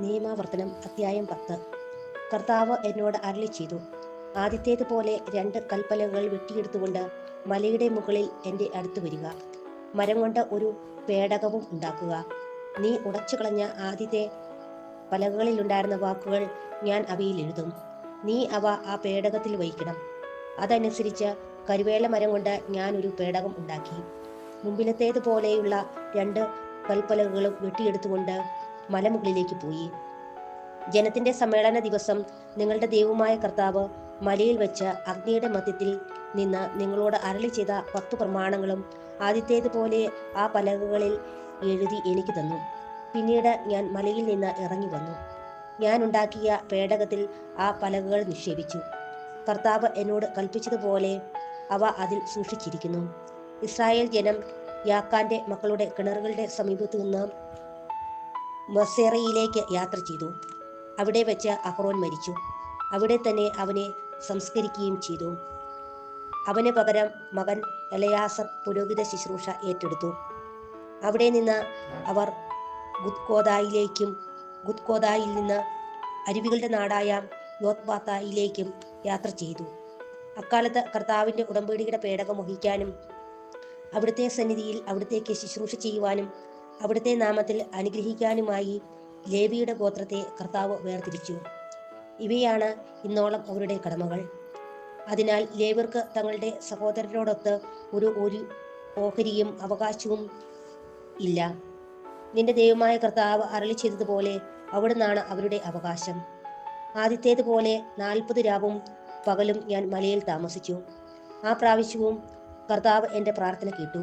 നിയമാവർത്തനം അധ്യായം 10. കർത്താവ് എന്നോട് അരുളിച്ചെയ്തു, ആദ്യത്തേതുപോലെ 2 കൽപ്പലകകൾ വെട്ടിയെടുത്തുകൊണ്ട് മലയുടെ മുകളിൽ എൻ്റെ അടുത്ത് വരിക. മരം കൊണ്ട് ഒരു പേടകവും ഉണ്ടാക്കുക. നീ ഉടച്ചുകളഞ്ഞ ആദ്യത്തെ പലകകളിലുണ്ടായിരുന്ന വാക്കുകൾ ഞാൻ അവയിൽ എഴുതും. നീ അവ ആ പേടകത്തിൽ വയ്ക്കണം. അതനുസരിച്ച് കരുവേല മരം കൊണ്ട് ഞാൻ ഒരു പേടകം ഉണ്ടാക്കി. മുമ്പിലത്തേതുപോലെയുള്ള 2 കൽപ്പലകകളും വെട്ടിയെടുത്തുകൊണ്ട് മലമുകളിലേക്ക് പോയി. ജനത്തിന്റെ സമ്മേളന ദിവസം നിങ്ങളുടെ ദൈവമായ കർത്താവ് മലയിൽ വെച്ച് അഗ്നിയുടെ മധ്യത്തിൽ നിന്ന് നിങ്ങളോട് അരുളി ചെയ്ത 10 പ്രമാണങ്ങളും ആദ്യത്തേതുപോലെ ആ പലകകളിൽ എഴുതി എനിക്ക് തന്നു. പിന്നീട് ഞാൻ മലയിൽ നിന്ന് ഇറങ്ങി വന്നു. ഞാൻ ഉണ്ടാക്കിയ പേടകത്തിൽ ആ പലകകൾ നിക്ഷേപിച്ചു. കർത്താവ് എന്നോട് കൽപ്പിച്ചതുപോലെ അവ അതിൽ സൂക്ഷിച്ചിരിക്കുന്നു. ഇസ്രായേൽ ജനം യാക്കാന്റെ മക്കളുടെ കിണറുകളുടെ സമീപത്തു നിന്ന് മൊസേറയിലേക്ക് യാത്ര ചെയ്തു. അവിടെ വെച്ച് അഹ്റോൻ മരിച്ചു. അവിടെ തന്നെ അവനെ സംസ്കരിക്കുകയും ചെയ്തു. അവന് പകരം മകൻ എലയാസർ പുരോഹിത ശുശ്രൂഷ ഏറ്റെടുത്തു. അവിടെ നിന്ന് അവർ ഗുദ്ഗോദായിൽ നിന്ന് അരുവികളുടെ നാടായ യോത്ബാത്തയിലേക്കും യാത്ര ചെയ്തു. അക്കാലത്ത് കർത്താവിന്റെ ഉടമ്പടിയുടെ പേടകം വഹിക്കാനും അവിടുത്തെ സന്നിധിയിൽ അവിടുത്തേക്ക് ശുശ്രൂഷ ചെയ്യുവാനും അവിടുത്തെ നാമത്തിൽ അനുഗ്രഹിക്കാനുമായി ലേവിയുടെ ഗോത്രത്തെ കർത്താവ് വേർതിരിച്ചു. ഇവയാണ് ഇന്നോളം അവരുടെ കടമകൾ. അതിനാൽ ലേവ്യർക്ക് തങ്ങളുടെ സഹോദരരോടൊത്ത് ഒരു ഓഹരിയും അവകാശവും ഇല്ല. നിന്റെ ദൈവമായ കർത്താവ് അരുളി ചെയ്തതുപോലെ അവിടുന്നാണ് അവരുടെ അവകാശം. ആദ്യത്തേതുപോലെ 40 രാവും പകലും ഞാൻ മലയിൽ താമസിച്ചു. ആ പ്രാവശ്യവും കർത്താവ് എൻ്റെ പ്രാർത്ഥന കേട്ടു.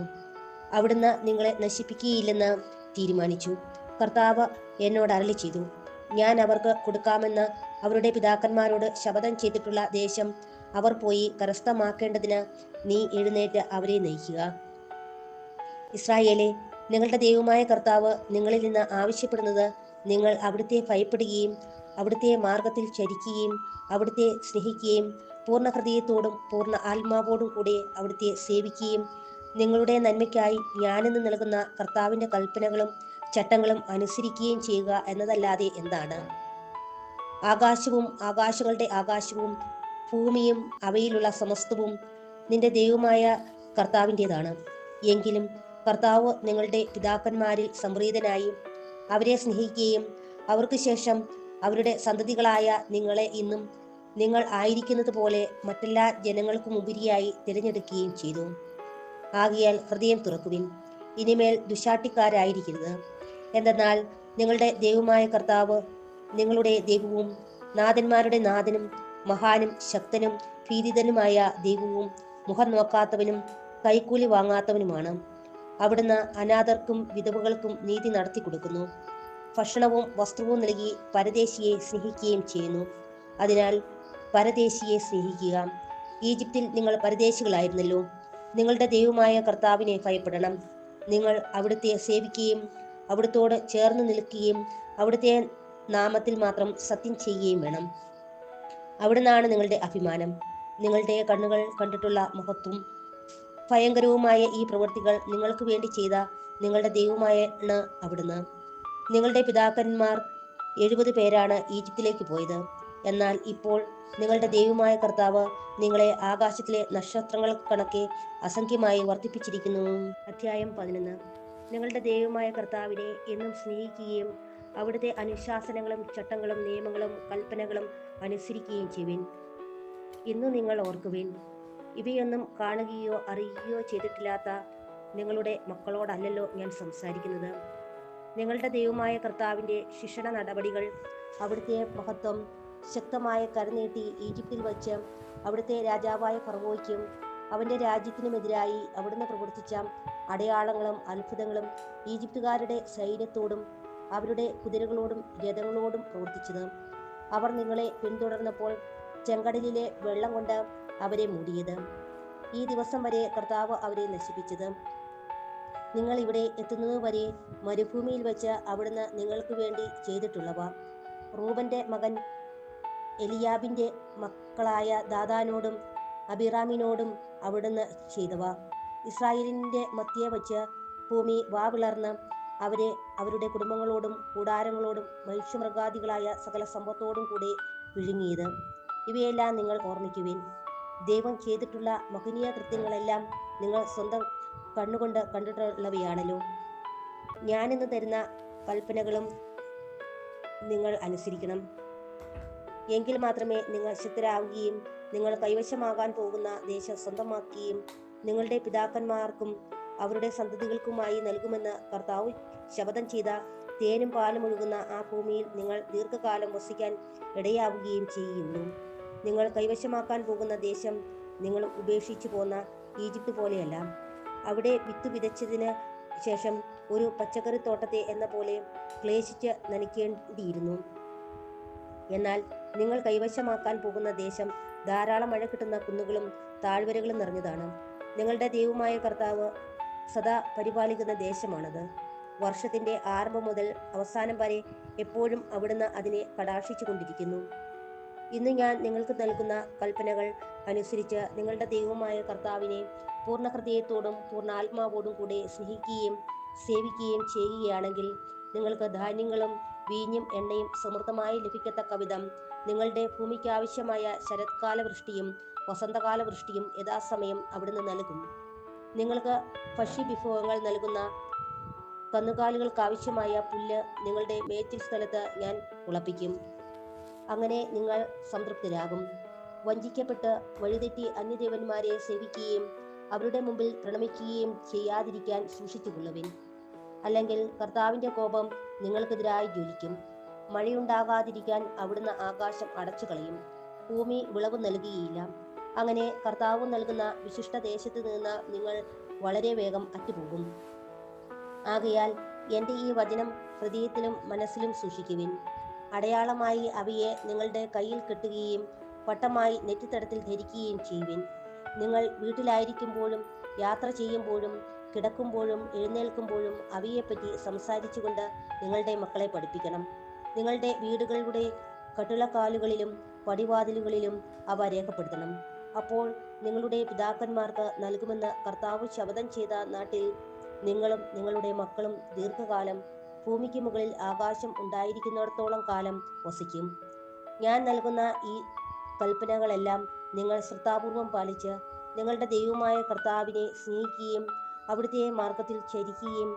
അവിടുന്ന് നിങ്ങളെ നശിപ്പിക്കുകയില്ലെന്ന് തീരുമാനിച്ചു. കർത്താവ് എന്നോട് അരുളി ചെയ്തു, ഞാൻ അവർക്ക് കൊടുക്കാമെന്ന് അവരുടെ പിതാക്കന്മാരോട് ശപഥം ചെയ്തിട്ടുള്ള ദേശം അവർ പോയി കരസ്ഥമാക്കേണ്ടതിന് നീ എഴുന്നേറ്റ് അവരെ നയിക്കുക. ഇസ്രായേലേ, നിങ്ങളുടെ ദൈവമായ കർത്താവ് നിങ്ങളിൽ നിന്ന് ആവശ്യപ്പെടുന്നത് നിങ്ങൾ അവിടുത്തെ ഭയപ്പെടുകയും അവിടുത്തെ മാർഗത്തിൽ ചരിക്കുകയും അവിടുത്തെ സ്നേഹിക്കുകയും പൂർണ്ണ ഹൃദയത്തോടും പൂർണ്ണ ആത്മാവോടും കൂടെ അവിടുത്തെ സേവിക്കുകയും നിങ്ങളുടെ നന്മയ്ക്കായി ഞാനിന്ന് നൽകുന്ന കർത്താവിൻ്റെ കൽപ്പനകളും ചട്ടങ്ങളും അനുസരിക്കുകയും ചെയ്യുക എന്നതല്ലാതെ എന്താണ്? ആകാശവും ആകാശങ്ങളുടെ ആകാശവും ഭൂമിയും അവയിലുള്ള സമസ്തവും നിന്റെ ദൈവമായ കർത്താവിൻ്റെതാണ്. എങ്കിലും കർത്താവ് നിങ്ങളുടെ പിതാക്കന്മാരിൽ സംപ്രീതനായി അവരെ സ്നേഹിക്കുകയും അവർക്ക് ശേഷം അവരുടെ സന്തതികളായ നിങ്ങളെ ഇന്നും നിങ്ങൾ ആയിരിക്കുന്നത് പോലെ മറ്റെല്ലാ ജനങ്ങൾക്കുമുപരിയായി തിരഞ്ഞെടുക്കുകയും ചെയ്തു. ആകയാൽ ഹൃദയം തുറക്കുവിൻ, ഇനിമേൽ ദുശാഠ്യക്കാരായിരിക്കരുത്. എന്തെന്നാൽ നിങ്ങളുടെ ദൈവമായ കർത്താവ് നിങ്ങളുടെ ദൈവവും നാഥന്മാരുടെ നാഥനും മഹാനും ശക്തനും ഭീതിതനുമായ ദൈവവും മുഖം നോക്കാത്തവനും കൈക്കൂലി വാങ്ങാത്തവനുമാണ്. അവിടുന്ന് അനാഥർക്കും വിധവകൾക്കും നീതി നടത്തി കൊടുക്കുന്നു. ഭക്ഷണവും വസ്ത്രവും നൽകി പരദേശിയെ സ്നേഹിക്കുകയും ചെയ്യുന്നു. അതിനാൽ പരദേശിയെ സ്നേഹിക്കുക. ഈജിപ്തിൽ നിങ്ങൾ പരദേശികളായിരുന്നല്ലോ. നിങ്ങളുടെ ദൈവമായ കർത്താവിനെ ഭയപ്പെടണം. നിങ്ങൾ അവിടുത്തെ സേവിക്കുകയും അവിടുത്തോട് ചേർന്ന് നിൽക്കുകയും അവിടുത്തെ നാമത്തിൽ മാത്രം സത്യം ചെയ്യുകയും വേണം. അവിടുന്നാണ് നിങ്ങളുടെ അഭിമാനം. നിങ്ങളുടെ കണ്ണുകൾ കണ്ടിട്ടുള്ള മഹത്വം ഭയങ്കരവുമായ ഈ പ്രവൃത്തികൾ നിങ്ങൾക്ക് വേണ്ടി ചെയ്ത നിങ്ങളുടെ ദൈവമാണ് അവിടുന്ന്. നിങ്ങളുടെ പിതാക്കന്മാർ 70 പേരാണ് ഈജിപ്തിലേക്ക് പോയത്. എന്നാൽ ഇപ്പോൾ നിങ്ങളുടെ ദൈവമായ കർത്താവ് നിങ്ങളെ ആകാശത്തിലെ നക്ഷത്രങ്ങൾ കണക്കെ അസംഖ്യമായി വർദ്ധിപ്പിച്ചിരിക്കുന്നു. അധ്യായം 11. നിങ്ങളുടെ ദൈവമായ കർത്താവിനെ എന്നും സ്നേഹിക്കുകയും അവിടുത്തെ അനുശാസനങ്ങളും ചട്ടങ്ങളും നിയമങ്ങളും കൽപ്പനകളും അനുസരിക്കുകയും ചെയ്യുവിൻ. ഇന്നു നിങ്ങൾ ഓർക്കുവിൻ, ഇവയൊന്നും കാണുകയോ അറിയുകയോ ചെയ്തിട്ടില്ലാത്ത നിങ്ങളുടെ മക്കളോടല്ലല്ലോ ഞാൻ സംസാരിക്കുന്നത്. നിങ്ങളുടെ ദൈവമായ കർത്താവിൻ്റെ ശിക്ഷണ നടപടികൾ, അവിടുത്തെ മഹത്വം, ശക്തമായ കരനീട്ടി ഈജിപ്തിൽ വച്ച് അവിടുത്തെ രാജാവായ ഫറവോയ്ക്കും അവൻ്റെ രാജ്യത്തിനുമെതിരായി അവിടുന്ന് പ്രവർത്തിച്ച അടയാളങ്ങളും അത്ഭുതങ്ങളും ഈജിപ്തുകാരുടെ സൈന്യത്തോടും അവരുടെ കുതിരകളോടും രഥങ്ങളോടും പ്രവർത്തിച്ചത്. അവർ നിങ്ങളെ പിന്തുടർന്നപ്പോൾ ചെങ്കടലിലെ വെള്ളം കൊണ്ട് അവരെ മൂടിയത്. ഈ ദിവസം വരെ കർത്താവ് അവരെ നശിപ്പിച്ചത്. നിങ്ങൾ ഇവിടെ എത്തുന്നതുവരെ മരുഭൂമിയിൽ വെച്ച് അവിടുന്ന് നിങ്ങൾക്ക് വേണ്ടി ചെയ്തിട്ടുള്ളവ, റൂബന്റെ മകൻ എലിയാബിന്റെ മക്കളായ ദാദാനോടും അബിറാമിനോടും അവിടുന്ന് ചെയ്തവ, ഇസ്രായേലിന്റെ മധ്യേ വച്ച് ഭൂമി വാവിളർന്ന് അവരെ അവരുടെ കുടുംബങ്ങളോടും കൂടാരങ്ങളോടും മനുഷ്യമൃഗാദികളായ സകല സമ്പത്തോടും കൂടെ വിഴുങ്ങിയത്. ഇവയെല്ലാം നിങ്ങൾ ഓർമ്മിക്കുവിൻ. ദൈവം ചെയ്തിട്ടുള്ള മഹനീയ കൃത്യങ്ങളെല്ലാം നിങ്ങൾ സ്വന്തം കണ്ണുകൊണ്ട് കണ്ടിട്ടുള്ളവയാണല്ലോ. ഞാനിന്ന് തരുന്ന കൽപ്പനകളും നിങ്ങൾ അനുസരിക്കണം. എങ്കിൽ മാത്രമേ നിങ്ങൾ ശക്തരാകുകയും നിങ്ങൾ കൈവശമാകാൻ പോകുന്ന ദേശം സ്വന്തമാക്കുകയും നിങ്ങളുടെ പിതാക്കന്മാർക്കും അവരുടെ സന്തതികൾക്കുമായി നൽകുമെന്ന് കർത്താവ് ശപഥം ചെയ്ത തേനും പാലും ഒഴുകുന്ന ആ ഭൂമിയിൽ നിങ്ങൾ ദീർഘകാലം വസിക്കാൻ ഇടയാവുകയും ചെയ്യുന്നു. നിങ്ങൾ കൈവശമാക്കാൻ പോകുന്ന ദേശം നിങ്ങൾ ഉപേക്ഷിച്ചു പോന്ന ഈജിപ്ത് പോലെയല്ല. അവിടെ വിത്ത് വിതച്ചതിന് ശേഷം ഒരു പച്ചക്കറിത്തോട്ടത്തെ എന്ന പോലെ ക്ലേശിച്ച് നനയ്ക്കേണ്ടിയിരുന്നു. എന്നാൽ നിങ്ങൾ കൈവശമാക്കാൻ പോകുന്ന ദേശം ധാരാളം മഴ കിട്ടുന്ന കുന്നുകളും താഴ്വരകളും നിറഞ്ഞതാണ്. നിങ്ങളുടെ ദൈവമായ കർത്താവ് സദാ പരിപാലിക്കുന്ന ദേശമാണത്. വർഷത്തിന്റെ ആരംഭം മുതൽ അവസാനം വരെ എപ്പോഴും അവിടുന്ന് അതിനെ കടാക്ഷിച്ചു കൊണ്ടിരിക്കുന്നു. ഇന്ന് ഞാൻ നിങ്ങൾക്ക് നൽകുന്ന കൽപ്പനകൾ അനുസരിച്ച് നിങ്ങളുടെ ദൈവമായ കർത്താവിനെ പൂർണ്ണ ഹൃദയത്തോടും പൂർണ്ണാത്മാവോടും കൂടെ സ്നേഹിക്കുകയും സേവിക്കുകയും ചെയ്യുകയാണെങ്കിൽ നിങ്ങൾക്ക് ധാന്യങ്ങളും വീഞ്ഞും എണ്ണയും സമൃദ്ധമായി ലഭിക്കത്തക്ക വിധം നിങ്ങളുടെ ഭൂമിക്ക് ആവശ്യമായ ശരത്കാല വൃഷ്ടിയും വസന്തകാല വൃഷ്ടിയും യഥാസമയം അവിടുന്ന് നൽകും. നിങ്ങൾക്ക് ഭക്ഷ്യവിഭവങ്ങൾ നൽകുന്ന കന്നുകാലികൾക്കാവശ്യമായ പുല്ല് നിങ്ങളുടെ മേച്ചിൽ സ്ഥലത്ത് ഞാൻ ഉളപ്പിക്കും. അങ്ങനെ നിങ്ങൾ സംതൃപ്തരാകും. വഞ്ചിക്കപ്പെട്ട് വഴിതെറ്റി അന്യദേവന്മാരെ സേവിക്കുകയും അവരുടെ മുമ്പിൽ പ്രണമിക്കുകയും ചെയ്യാതിരിക്കാൻ സൂക്ഷിച്ചുകൊള്ളുവിൻ. അല്ലെങ്കിൽ കർത്താവിന്റെ കോപം നിങ്ങൾക്കെതിരായി ജ്വലിക്കും. മഴയുണ്ടാകാതിരിക്കാൻ അവിടുന്ന് ആകാശം അടച്ചു കളയും, ഭൂമി വിളവ് നൽകുകയില്ല. അങ്ങനെ കർത്താവ് നൽകുന്ന വിശിഷ്ട ദേശത്ത് നിന്ന് നിങ്ങൾ വളരെ വേഗം അറ്റുപോകും. ആകയാൽ എൻ്റെ ഈ വചനം ഹൃദയത്തിലും മനസ്സിലും സൂക്ഷിക്കുവിൻ. അടയാളമായി അവയെ നിങ്ങളുടെ കയ്യിൽ കെട്ടുകയും പട്ടമായി നെറ്റിത്തടത്തിൽ ധരിക്കുകയും ചെയ്യുവിൻ. നിങ്ങൾ വീട്ടിലായിരിക്കുമ്പോഴും യാത്ര ചെയ്യുമ്പോഴും കിടക്കുമ്പോഴും എഴുന്നേൽക്കുമ്പോഴും അവയെപ്പറ്റി സംസാരിച്ചുകൊണ്ട് നിങ്ങളുടെ മക്കളെ പഠിപ്പിക്കണം. നിങ്ങളുടെ വീടുകളുടെ കട്ടിളക്കാലുകളിലും പടിവാതിലുകളിലും അവ രേഖപ്പെടുത്തണം. അപ്പോൾ നിങ്ങളുടെ പിതാക്കന്മാർക്ക് നൽകുമെന്ന് കർത്താവ് ശപഥം ചെയ്ത നാട്ടിൽ നിങ്ങളും നിങ്ങളുടെ മക്കളും ദീർഘകാലം ഭൂമിക്ക് മുകളിൽ ആകാശം ഉണ്ടായിരിക്കുന്നിടത്തോളം കാലം വസിക്കും. ഞാൻ നൽകുന്ന ഈ കൽപ്പനകളെല്ലാം നിങ്ങൾ ശ്രദ്ധാപൂർവം പാലിച്ച് നിങ്ങളുടെ ദൈവമായ കർത്താവിനെ സ്നേഹിക്കുകയും അവിടുത്തെ മാർഗത്തിൽ ചരിക്കുകയും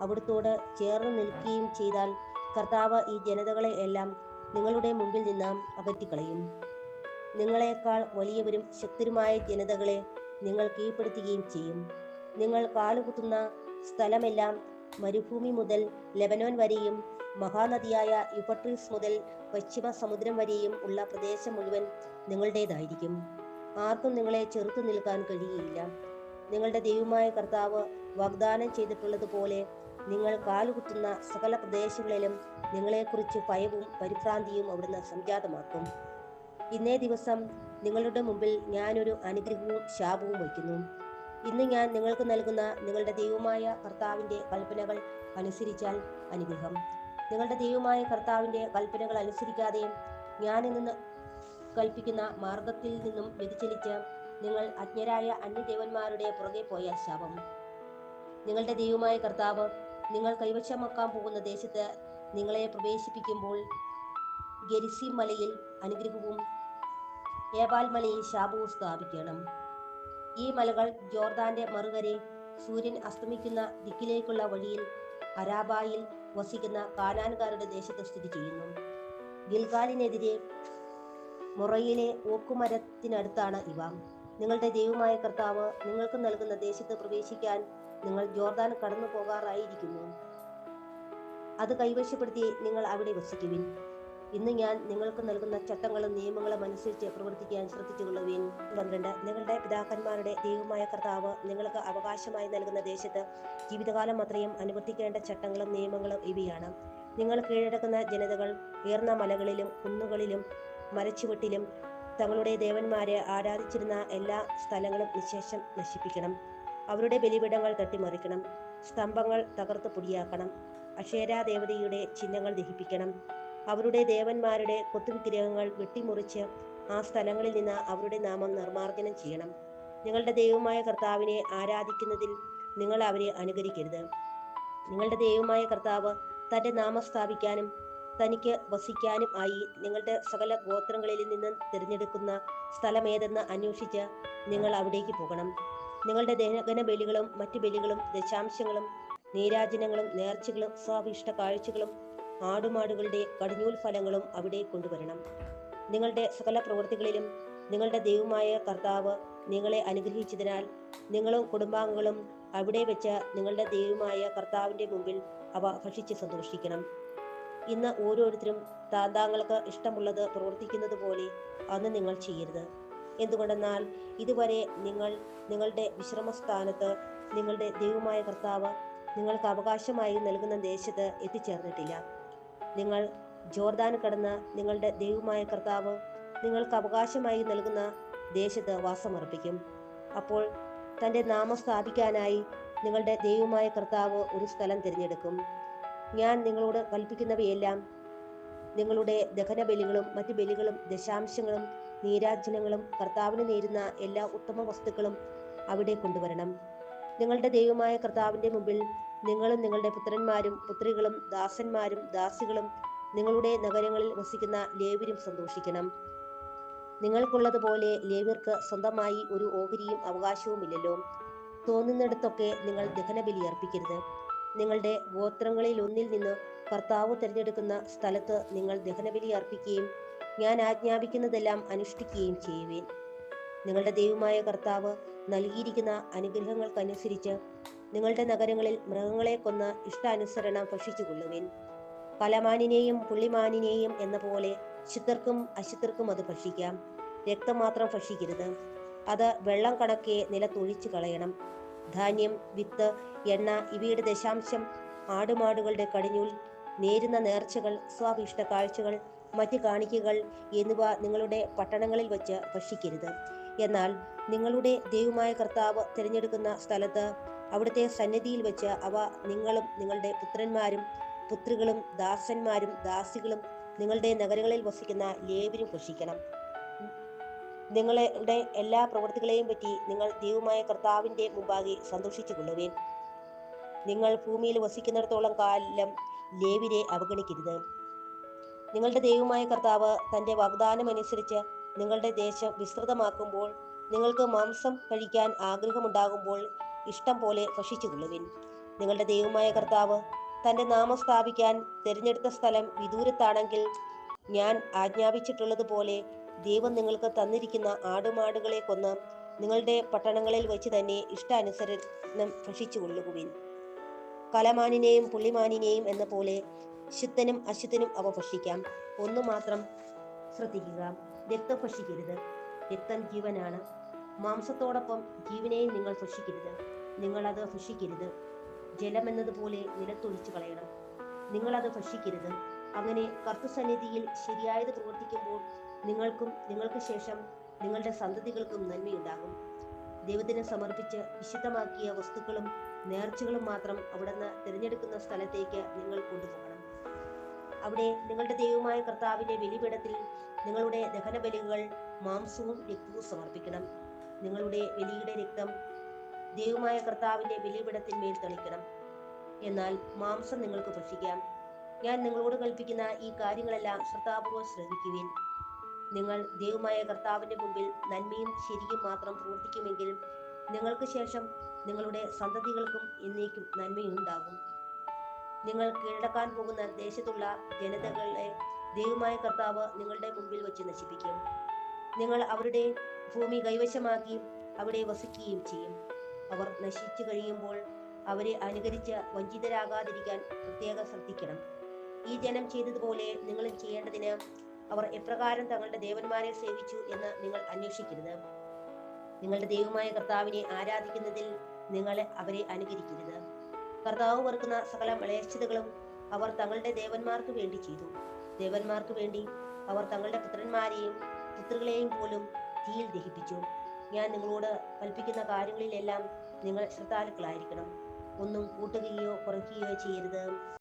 അവിടുത്തോട് ചേർന്ന് നിൽക്കുകയും ചെയ്താൽ കർത്താവ് ഈ ജനതകളെ എല്ലാം നിങ്ങളുടെ മുമ്പിൽ നിന്ന് അകറ്റിക്കളയും. നിങ്ങളെക്കാൾ വലിയവരും ശക്തരുമായ ജനതകളെ നിങ്ങൾ കീഴ്പ്പെടുത്തുകയും ചെയ്യും. നിങ്ങൾ കാലുകുത്തുന്ന സ്ഥലമെല്ലാം മരുഭൂമി മുതൽ ലെബനോൻ വരെയും മഹാനദിയായ യുഫട്രീസ് മുതൽ പശ്ചിമ സമുദ്രം വരെയും ഉള്ള പ്രദേശം മുഴുവൻ നിങ്ങളുടേതായിരിക്കും. ആർക്കും നിങ്ങളെ ചെറുത്തു നിൽക്കാൻ കഴിയുകയില്ല. നിങ്ങളുടെ ദൈവമായ കർത്താവ് വാഗ്ദാനം ചെയ്തിട്ടുള്ളതുപോലെ നിങ്ങൾ കാലുകുത്തുന്ന സകല പ്രദേശങ്ങളിലും നിങ്ങളെക്കുറിച്ച് ഭയവും പരിഭ്രാന്തിയും അവിടുന്ന് സംജാതമാക്കും. ഇന്നേ ദിവസം നിങ്ങളുടെ മുമ്പിൽ ഞാനൊരു അനുഗ്രഹവും ശാപവും വയ്ക്കുന്നു. ഇന്ന് ഞാൻ നിങ്ങൾക്ക് നൽകുന്ന നിങ്ങളുടെ ദൈവമായ കർത്താവിൻ്റെ കൽപ്പനകൾ അനുസരിച്ചാൽ അനുഗ്രഹം. നിങ്ങളുടെ ദൈവമായ കർത്താവിൻ്റെ കൽപ്പനകൾ അനുസരിക്കാതെ ഞാൻ ഇന്ന് കൽപ്പിക്കുന്ന മാർഗത്തിൽ നിന്നും വ്യതിചലിച്ച് നിങ്ങൾ അജ്ഞരായ അന്യദേവന്മാരുടെ പുറകെ പോയ ശാപം. നിങ്ങളുടെ ദൈവമായ കർത്താവ് നിങ്ങൾ കൈവശമാക്കാൻ പോകുന്ന ദേശത്ത് നിങ്ങളെ പ്രവേശിപ്പിക്കുമ്പോൾ ഗെരിസീം മലയിൽ അനുഗ്രഹവും ഏബാൽ മലയിൽ ശാപവും സ്ഥാപിക്കണം. ഈ മലകൾ ജോർദാന്റെ മറുകരെ സൂര്യൻ അസ്തമിക്കുന്ന ദിക്കിലേക്കുള്ള വഴിയിൽ അരാബായിൽ വസിക്കുന്ന കാനാൻകാരുടെ ദേശത്ത് സ്ഥിതി ചെയ്യുന്നു. ഗിൽഗാലിനെതിരെ മൊറയിലെ ഓക്കുമരത്തിനടുത്താണ് ഇവ. നിങ്ങളുടെ ദൈവമായ കർത്താവ് നിങ്ങൾക്ക് നൽകുന്ന ദേശത്ത് പ്രവേശിക്കാൻ നിങ്ങൾ ജോർദാൻ കടന്നു പോകാറായിരിക്കുന്നു. അത് കൈവശപ്പെടുത്തി നിങ്ങൾ അവിടെ വസിക്കുവിൻ. ഇന്ന് ഞാൻ നിങ്ങൾക്ക് നൽകുന്ന ചട്ടങ്ങളും നിയമങ്ങളും അനുസരിച്ച് പ്രവർത്തിക്കാൻ ശ്രദ്ധിച്ചുകൊള്ളുവിൻ. 12. നിങ്ങളുടെ പിതാക്കന്മാരുടെ ദൈവമായ കർത്താവ് നിങ്ങൾക്ക് അവകാശമായി നൽകുന്ന ദേശത്ത് ജീവിതകാലം അത്രയും അനുവർത്തിക്കേണ്ട ചട്ടങ്ങളും നിയമങ്ങളും ഇവയാണ്. നിങ്ങൾ കീഴടക്കുന്ന ജനതകൾ ഉയർന്ന മലകളിലും കുന്നുകളിലും മരച്ചുവട്ടിലും തങ്ങളുടെ ദേവന്മാരെ ആരാധിച്ചിരുന്ന എല്ലാ സ്ഥലങ്ങളും നിശേഷം നശിപ്പിക്കണം. അവരുടെ ബലിപീഠങ്ങൾ തട്ടിമറിക്കണം. സ്തംഭങ്ങൾ തകർത്ത് പൊടിയാക്കണം. അക്ഷേരാ ദേവതയുടെ ചിഹ്നങ്ങൾ ദഹിപ്പിക്കണം. അവരുടെ ദേവന്മാരുടെ കൊത്തുവിഗ്രഹങ്ങൾ വെട്ടിമുറിച്ച് ആ സ്ഥലങ്ങളിൽ നിന്ന് അവരുടെ നാമം നിർമ്മാർജ്ജനം ചെയ്യണം. നിങ്ങളുടെ ദൈവമായ കർത്താവിനെ ആരാധിക്കുന്നതിൽ നിങ്ങൾ അവരെ അനുകരിക്കരുത്. നിങ്ങളുടെ ദൈവമായ കർത്താവ് തന്റെ നാമം സ്ഥാപിക്കാനും തനിക്ക് വസിക്കാനും ആയി നിങ്ങളുടെ സകല ഗോത്രങ്ങളിൽ നിന്ന് തിരഞ്ഞെടുക്കുന്ന സ്ഥലമേതെന്ന് അന്വേഷിച്ച് നിങ്ങൾ അവിടേക്ക് പോകണം. നിങ്ങളുടെ ദഹന ബലികളും മറ്റു ബലികളും ദശാംശങ്ങളും നീരാജനങ്ങളും നേർച്ചകളും സ്വാഭിഷ്ട കാഴ്ചകളും ആടുമാടുകളുടെ കടിഞ്ഞൂൽ ഫലങ്ങളും അവിടെ കൊണ്ടുവരണം. നിങ്ങളുടെ സകല പ്രവൃത്തികളിലും നിങ്ങളുടെ ദൈവമായ കർത്താവ് നിങ്ങളെ അനുഗ്രഹിച്ചതിനാൽ നിങ്ങളും കുടുംബാംഗങ്ങളും അവിടെ വെച്ച് നിങ്ങളുടെ ദൈവമായ കർത്താവിന്റെ മുമ്പിൽ അവ ഭക്ഷിച്ച് സന്തോഷിക്കണം. ഇന്ന് ഓരോരുത്തരും താന്താങ്ങൾക്ക് ഇഷ്ടമുള്ളത് പ്രവർത്തിക്കുന്നത് പോലെ അന്ന് നിങ്ങൾ ചെയ്യരുത്. എന്തുകൊണ്ടെന്നാൽ ഇതുവരെ നിങ്ങൾ നിങ്ങളുടെ വിശ്രമസ്ഥാനത്ത് നിങ്ങളുടെ ദൈവമായ കർത്താവ് നിങ്ങൾക്ക് അവകാശമായി നൽകുന്ന ദേശത്ത് എത്തിച്ചേർന്നിട്ടില്ല. നിങ്ങൾ ജോർദാൻ കടന്ന് നിങ്ങളുടെ ദൈവമായ കർത്താവ് നിങ്ങൾക്ക് അവകാശമായി നൽകുന്ന ദേശത്ത് വാസമർപ്പിക്കും. അപ്പോൾ തന്റെ നാമം സ്ഥാപിക്കാനായി നിങ്ങളുടെ ദൈവമായ കർത്താവ് ഒരു സ്ഥലം തിരഞ്ഞെടുക്കും. ഞാൻ നിങ്ങളോട് കൽപ്പിക്കുന്നവയെല്ലാം നിങ്ങളുടെ ദഹന ബലികളും മറ്റു ബലികളും ദശാംശങ്ങളും നീരാജനങ്ങളും കർത്താവിന് നേരുന്ന എല്ലാ ഉത്തമ വസ്തുക്കളും അവിടെ കൊണ്ടുവരണം. നിങ്ങളുടെ ദൈവമായ കർത്താവിന്റെ മുമ്പിൽ നിങ്ങളും നിങ്ങളുടെ പുത്രന്മാരും പുത്രികളും ദാസന്മാരും ദാസികളും നിങ്ങളുടെ നഗരങ്ങളിൽ വസിക്കുന്ന ലേവ്യരും സന്തോഷിക്കണം. നിങ്ങൾക്കുള്ളതുപോലെ ലേവ്യർക്ക് സ്വന്തമായി ഒരു ഓഹരിയും അവകാശവുമില്ലല്ലോ. തോന്നുന്നിടത്തൊക്കെ നിങ്ങൾ ദഹനബലി അർപ്പിക്കരുത്. നിങ്ങളുടെ ഗോത്രങ്ങളിൽ ഒന്നിൽ നിന്ന് കർത്താവ് തിരഞ്ഞെടുക്കുന്ന സ്ഥലത്ത് നിങ്ങൾ ദഹനബലി അർപ്പിക്കുകയും ഞാൻ ആജ്ഞാപിക്കുന്നതെല്ലാം അനുഷ്ഠിക്കുകയും ചെയ്യുവേൻ. നിങ്ങളുടെ ദൈവമായ കർത്താവ് നൽകിയിരിക്കുന്ന അനുഗ്രഹങ്ങൾക്കനുസരിച്ച് നിങ്ങളുടെ നഗരങ്ങളിൽ മൃഗങ്ങളെ കൊന്ന് ഇഷ്ടാനുസരണം ഭക്ഷിച്ചുകൊള്ളുവിൻ. കലമാനിനെയും പുള്ളിമാനിനെയും എന്ന പോലെ ശുദ്ധർക്കും അശുദ്ധർക്കും അത് ഭക്ഷിക്കാം. രക്തം മാത്രം ഭക്ഷിക്കരുത്. അത് വെള്ളം കണക്കെ നിലത്തൊഴിച്ചു കളയണം. ധാന്യം, വിത്ത്, എണ്ണ ഇവയുടെ ദശാംശം, ആടുമാടുകളുടെ കടിഞ്ഞൂൽ, നേരുന്ന നേർച്ചകൾ, സ്വാഭിഷ്ട കാഴ്ചകൾ, മറ്റ് കാണിക്കകൾ എന്നിവ നിങ്ങളുടെ പട്ടണങ്ങളിൽ വച്ച് ഭക്ഷിക്കരുത്. എന്നാൽ നിങ്ങളുടെ ദൈവമായ കർത്താവ് തിരഞ്ഞെടുക്കുന്ന സ്ഥലത്ത് അവിടുത്തെ സന്നിധിയിൽ വെച്ച് അവ നിങ്ങളും നിങ്ങളുടെ പുത്രന്മാരും പുത്രികളും ദാസന്മാരും ദാസികളും നിങ്ങളുടെ നഗരങ്ങളിൽ വസിക്കുന്ന ലേവ്യരും ഭക്ഷിക്കണം. നിങ്ങളുടെ എല്ലാ പ്രവൃത്തികളെയും പറ്റി നിങ്ങൾ ദൈവമായ കർത്താവിന്റെ മുമ്പാകെ സന്തോഷിച്ചു കൊള്ളുവേൻ. നിങ്ങൾ ഭൂമിയിൽ വസിക്കുന്നിടത്തോളം കാലം ലേവ്യരെ അവഗണിക്കരുത്. നിങ്ങളുടെ ദൈവമായ കർത്താവ് തന്റെ വാഗ്ദാനമനുസരിച്ച് നിങ്ങളുടെ ദേശം വിസ്തൃതമാക്കുമ്പോൾ നിങ്ങൾക്ക് മാംസം കഴിക്കാൻ ആഗ്രഹമുണ്ടാകുമ്പോൾ ഇഷ്ടം പോലെ ഭക്ഷിച്ചുകൊള്ളുവിൻ. നിങ്ങളുടെ ദൈവമായ കർത്താവ് തന്റെ നാമം സ്ഥാപിക്കാൻ തിരഞ്ഞെടുത്ത സ്ഥലം വിദൂരത്താണെങ്കിൽ ഞാൻ ആജ്ഞാപിച്ചിട്ടുള്ളതുപോലെ ദൈവം നിങ്ങൾക്ക് തന്നിരിക്കുന്ന ആടുമാടുകളെ കൊന്ന് നിങ്ങളുടെ പട്ടണങ്ങളിൽ വെച്ച് തന്നെ ഇഷ്ടാനുസരണം ഭക്ഷിച്ചുകൊള്ളുവിൻ. കലമാനിനെയും പുള്ളിമാനിനെയും എന്ന പോലെ ശുദ്ധനും അശുദ്ധനും അവ ഭക്ഷിക്കാം. ഒന്നു മാത്രം ശ്രദ്ധിക്കുക, രക്തം ഭക്ഷിക്കരുത്. രക്തം ജീവനാണ്. മാംസത്തോടൊപ്പം ജീവനെയും നിങ്ങൾ ഭക്ഷിക്കരുത്. നിങ്ങളത് ഭക്ഷിക്കരുത്. ജലമെന്നതുപോലെ നിലത്തൊഴിച്ചു കളയണം. നിങ്ങളത് ഭക്ഷിക്കരുത്. അങ്ങനെ കർത്തൃസന്നിധിയിൽ ശരിയായത് പ്രവർത്തിക്കുമ്പോൾ നിങ്ങൾക്കും നിങ്ങൾക്ക് ശേഷം നിങ്ങളുടെ സന്തതികൾക്കും നന്മയുണ്ടാകും. ദൈവത്തിന് സമർപ്പിച്ച് വിശുദ്ധമാക്കിയ വസ്തുക്കളും നേർച്ചകളും മാത്രം അവിടുന്ന് തിരഞ്ഞെടുക്കുന്ന സ്ഥലത്തേക്ക് നിങ്ങൾ കൊണ്ടുപോകണം. അവിടെ നിങ്ങളുടെ ദൈവമായ കർത്താവിന്റെ ബലിപീഠത്തിൽ നിങ്ങളുടെ ദഹനബലികൾ മാംസവും രക്തവും സമർപ്പിക്കണം. നിങ്ങളുടെ ബലിയുടെ രക്തം ദൈവമായ കർത്താവിന്റെ ബലിപീഠത്തിന്മേൽ തളിക്കണം. എന്നാൽ മാംസം നിങ്ങൾക്ക് ഭക്ഷിക്കാം. ഞാൻ നിങ്ങളോട് കൽപ്പിക്കുന്ന ഈ കാര്യങ്ങളെല്ലാം ശ്രദ്ധാപൂർവം ശ്രദ്ധിക്കുവിൻ. നിങ്ങൾ ദൈവമായ കർത്താവിന്റെ മുമ്പിൽ നന്മയും ശരിയും മാത്രം പ്രവർത്തിക്കുമെങ്കിൽ നിങ്ങൾക്ക് ശേഷം നിങ്ങളുടെ സന്തതികൾക്കും എന്നേക്കും നന്മയുണ്ടാകും. നിങ്ങൾ കീഴടക്കാൻ പോകുന്ന ദേശത്തുള്ള ജനതകളെ ദൈവമായ കർത്താവ് നിങ്ങളുടെ മുമ്പിൽ വെച്ച് നശിപ്പിക്കും. നിങ്ങൾ അവരുടെ ഭൂമി കൈവശമാക്കി അവിടെ വസിക്കുകയും ചെയ്യും. അവർ നശിച്ചു കഴിയുമ്പോൾ അവരെ അനുകരിച്ച് വഞ്ചിതരാകാതിരിക്കാൻ പ്രത്യേകം ശ്രദ്ധിക്കണം. ഈ ജനം ചെയ്തതുപോലെ നിങ്ങളും ചെയ്യേണ്ടതിന് അവർ എപ്രകാരം തങ്ങളുടെ ദേവന്മാരെ സേവിച്ചു എന്ന് നിങ്ങൾ അന്വേഷിക്കരുത്. നിങ്ങളുടെ ദൈവമായ കർത്താവിനെ ആരാധിക്കുന്നതിൽ നിങ്ങൾ അവരെ അനുകരിക്കരുത്. കർത്താവ് വെറുക്കുന്ന സകല മ്ലേച്ഛതകളും അവർ തങ്ങളുടെ ദേവന്മാർക്ക് വേണ്ടി ചെയ്തു. ദേവന്മാർക്ക് വേണ്ടി അവർ തങ്ങളുടെ പുത്രന്മാരെയും പുത്രികളെയും പോലും തീയിൽ ദഹിപ്പിച്ചു. ഞാൻ നിങ്ങളോട് കൽപ്പിക്കുന്ന കാര്യങ്ങളിലെല്ലാം നിങ്ങൾ ശ്രദ്ധാലുക്കളായിരിക്കണം. ഒന്നും കൂട്ടുകയോ കുറയ്ക്കുകയോ ചെയ്യരുത്.